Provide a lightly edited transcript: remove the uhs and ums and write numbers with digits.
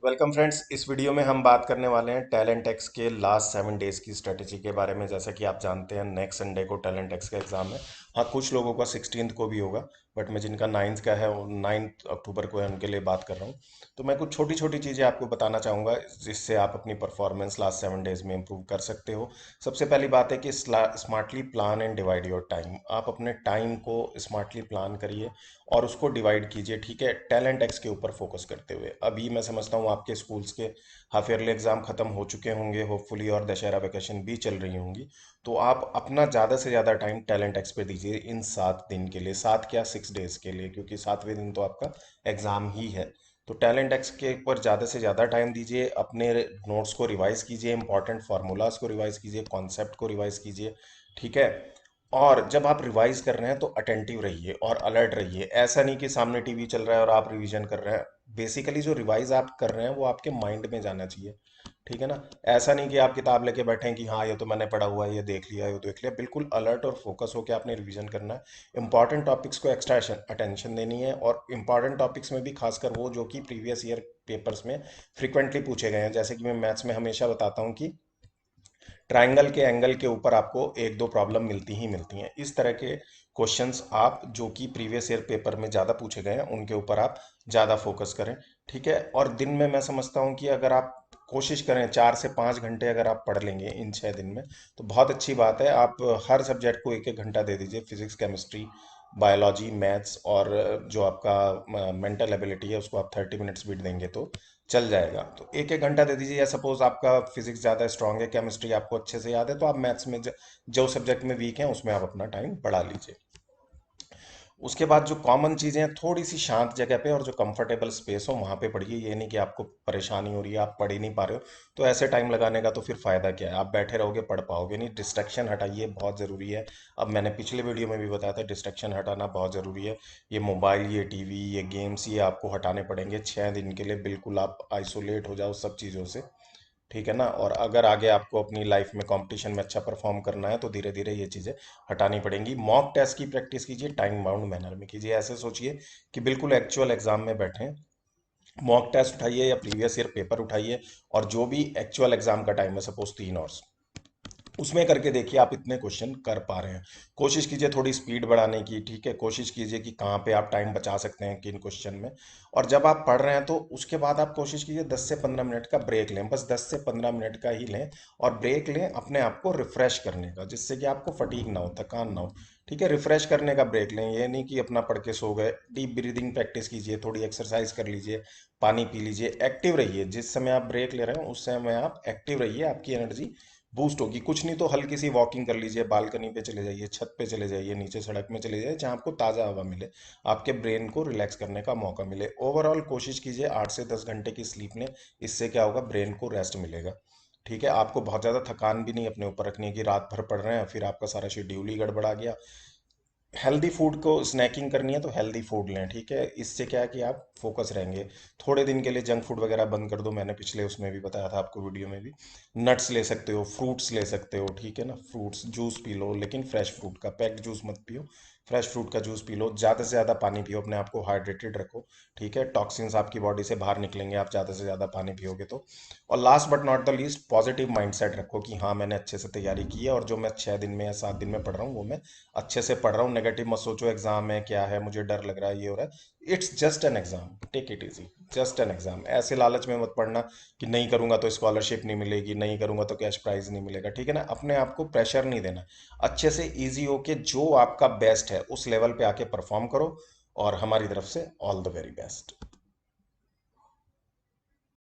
Welcome friends. इस video में हम बात करने वाले हैं टैलेंट एक्स के लास्ट 7 डेज की स्ट्रेटेजी के बारे में। जैसा कि आप जानते हैं नेक्स्ट संडे को टैलेंट एक्स का एग्जाम है। हाँ, कुछ लोगों का 16th को भी होगा, बट मैं जिनका 9th का है वो 9 अक्टूबर को है, उनके लिए बात कर रहा हूँ। तो मैं कुछ छोटी छोटी चीज़ें आपको बताना चाहूँगा जिससे आप अपनी परफॉर्मेंस लास्ट 7 डेज में इम्प्रूव कर सकते हो। सबसे पहली बात है कि smartly plan and divide your time. आप अपने टाइम को स्मार्टली प्लान करिए और उसको डिवाइड कीजिए, ठीक है, टैलेंट एक्स के ऊपर फोकस करते हुए। अभी मैं समझता हूँ आपके स्कूल्स के हाफ ईयरली एग्जाम खत्म हो चुके होंगे होपफुली, और दशहरा वेकेशन भी चल रही होंगी। तो आप अपना ज़्यादा से ज़्यादा टाइम टैलेंट एक्स पे दीजिए इन 7 दिन के लिए, 7 क्या 6 डेज के लिए, क्योंकि 7वें दिन तो आपका एग्ज़ाम ही है। तो टैलेंट एक्स के ऊपर ज़्यादा से ज़्यादा टाइम दीजिए, अपने नोट्स को रिवाइज कीजिए, इंपॉर्टेंट फार्मूलाज को रिवाइज कीजिए, कॉन्सेप्ट को रिवाइज कीजिए, ठीक है। और जब आप रिवाइज कर रहे हैं तो अटेंटिव रहिए और अलर्ट रहिए। ऐसा नहीं कि सामने टीवी चल रहा है और आप रिवीजन कर रहे हैं। बेसिकली जो रिवाइज आप कर रहे हैं वो आपके माइंड में जाना चाहिए, ठीक है ना। ऐसा नहीं कि आप किताब लेके बैठे हैं कि हाँ ये तो मैंने पढ़ा हुआ है, ये देख लिया, ये देख लिया। बिल्कुल अलर्ट और फोकस होकर आपने रिवीजन करना है। इंपॉर्टेंट टॉपिक्स को एक्स्ट्रा अटेंशन देनी है, और इंपॉर्टेंट टॉपिक्स में भी खासकर वो जो कि प्रीवियस ईयर पेपर्स में फ्रिक्वेंटली पूछे गए हैं। जैसे कि मैं मैथ्स में हमेशा बताता हूँ कि ट्रायंगल के एंगल के ऊपर आपको एक दो प्रॉब्लम मिलती ही मिलती हैं। इस तरह के क्वेश्चंस आप जो कि प्रीवियस ईयर पेपर में ज़्यादा पूछे गए हैं उनके ऊपर आप ज़्यादा फोकस करें, ठीक है। और दिन में मैं समझता हूँ कि अगर आप कोशिश करें 4 से 5 घंटे अगर आप पढ़ लेंगे इन 6 दिन में तो बहुत अच्छी बात है। आप हर सब्जेक्ट को एक एक घंटा दे दीजिए, फिजिक्स, केमिस्ट्री, बायोलॉजी, मैथ्स, और जो आपका मेंटल एबिलिटी है उसको आप 30 मिनट्स भी देंगे तो चल जाएगा। तो एक एक घंटा दे दीजिए। या सपोज आपका फिजिक्स ज़्यादा स्ट्रांग है, केमिस्ट्री आपको अच्छे से याद है, तो आप मैथ्स में जो सब्जेक्ट में वीक हैं उसमें आप अपना टाइम बढ़ा लीजिए। उसके बाद जो कॉमन चीज़ें हैं, थोड़ी सी शांत जगह पे और जो कंफर्टेबल स्पेस हो वहाँ पे पढ़िए। ये नहीं कि आपको परेशानी हो रही है, आप पढ़ ही नहीं पा रहे हो, तो ऐसे टाइम लगाने का तो फिर फ़ायदा क्या है। आप बैठे रहोगे पढ़ पाओगे नहीं। डिस्ट्रैक्शन हटाइए, बहुत ज़रूरी है। अब मैंने पिछले वीडियो में भी बताया था डिस्ट्रैक्शन हटाना बहुत ज़रूरी है। ये मोबाइल, ये टीवी, ये गेम्स, ये आपको हटाने पड़ेंगे 6 दिन के लिए। बिल्कुल आप आइसोलेट हो जाओ सब चीज़ों से, ठीक है ना। और अगर आगे आपको अपनी लाइफ में कंपटीशन में अच्छा परफॉर्म करना है तो धीरे धीरे ये चीज़ें हटानी पड़ेंगी। मॉक टेस्ट की प्रैक्टिस कीजिए, टाइम बाउंड मैनर में कीजिए। ऐसे सोचिए कि बिल्कुल एक्चुअल एग्जाम में बैठे। मॉक टेस्ट उठाइए या प्रीवियस ईयर पेपर उठाइए, और जो भी एक्चुअल एग्जाम का टाइम है, सपोज 3 आवर्स, उसमें करके देखिए आप इतने क्वेश्चन कर पा रहे हैं। कोशिश कीजिए थोड़ी स्पीड बढ़ाने की, ठीक है। कोशिश कीजिए कि कहाँ पे आप टाइम बचा सकते हैं किन क्वेश्चन में। और जब आप पढ़ रहे हैं तो उसके बाद आप कोशिश कीजिए 10 से 15 मिनट का ब्रेक लें, बस 10 से 15 मिनट का ही लें। और ब्रेक लें अपने आप को रिफ्रेश करने का, जिससे कि आपको फटीग ना हो, थकान ना हो, ठीक है। रिफ्रेश करने का ब्रेक लें, ये नहीं कि अपना पढ़ के सो गए। डीप ब्रीदिंग प्रैक्टिस कीजिए, थोड़ी एक्सरसाइज कर लीजिए, पानी पी लीजिए, एक्टिव रहिए। जिस समय आप ब्रेक ले रहे हैं उस समय आप एक्टिव रहिए, आपकी एनर्जी बूस्ट होगी। कुछ नहीं तो हल्की सी वॉकिंग कर लीजिए, बालकनी पे चले जाइए, छत पे चले जाइए, नीचे सड़क में चले जाइए, जहाँ आपको ताज़ा हवा मिले, आपके ब्रेन को रिलैक्स करने का मौका मिले। ओवरऑल कोशिश कीजिए 8 से 10 घंटे की स्लीप लें। इससे क्या होगा, ब्रेन को रेस्ट मिलेगा, ठीक है। आपको बहुत ज़्यादा थकान भी नहीं अपने ऊपर रखनी है कि रात भर पढ़ रहे हैं फिर आपका सारा शेड्यूल ही गड़बड़ा गया। हेल्दी फूड को स्नैकिंग करनी है तो हेल्दी फूड लें, ठीक है। इससे क्या है कि आप फोकस रहेंगे। थोड़े दिन के लिए जंक फूड वगैरह बंद कर दो, मैंने पिछले उसमें भी बताया था आपको, वीडियो में भी। नट्स ले सकते हो, फ्रूट्स ले सकते हो, ठीक है ना। फ्रूट्स जूस पी लो, लेकिन फ्रेश फ्रूट का, पैक्ड जूस मत पियो। फ्रेश फ्रूट का जूस पी लो। ज़्यादा से ज़्यादा पानी पियो, अपने आप को हाइड्रेटेड रखो, ठीक है। टॉक्सिन्स आपकी बॉडी से बाहर निकलेंगे आप ज़्यादा से ज़्यादा पानी पियोगे तो। और last but not the least, positive mindset रखो कि हाँ मैंने अच्छे से तैयारी की है, और जो मैं 6 दिन में या 7 दिन में पढ़ रहा हूँ वो मैं अच्छे से पढ़ रहा हूँ। नेगेटिव मत सोचो एग्जाम है क्या है, मुझे डर लग रहा है, ये हो रहा है। It's just an exam, take it easy. Just an exam. ऐसे लालच में मत पढ़ना कि नहीं करूंगा तो स्कॉलरशिप नहीं मिलेगी, नहीं करूंगा तो कैश प्राइज नहीं मिलेगा, ठीक है ना। अपने आप को प्रेशर नहीं देना। अच्छे से इजी होके जो आपका बेस्ट है उस लेवल पे आके परफॉर्म करो। और हमारी तरफ से ऑल द वेरी बेस्ट।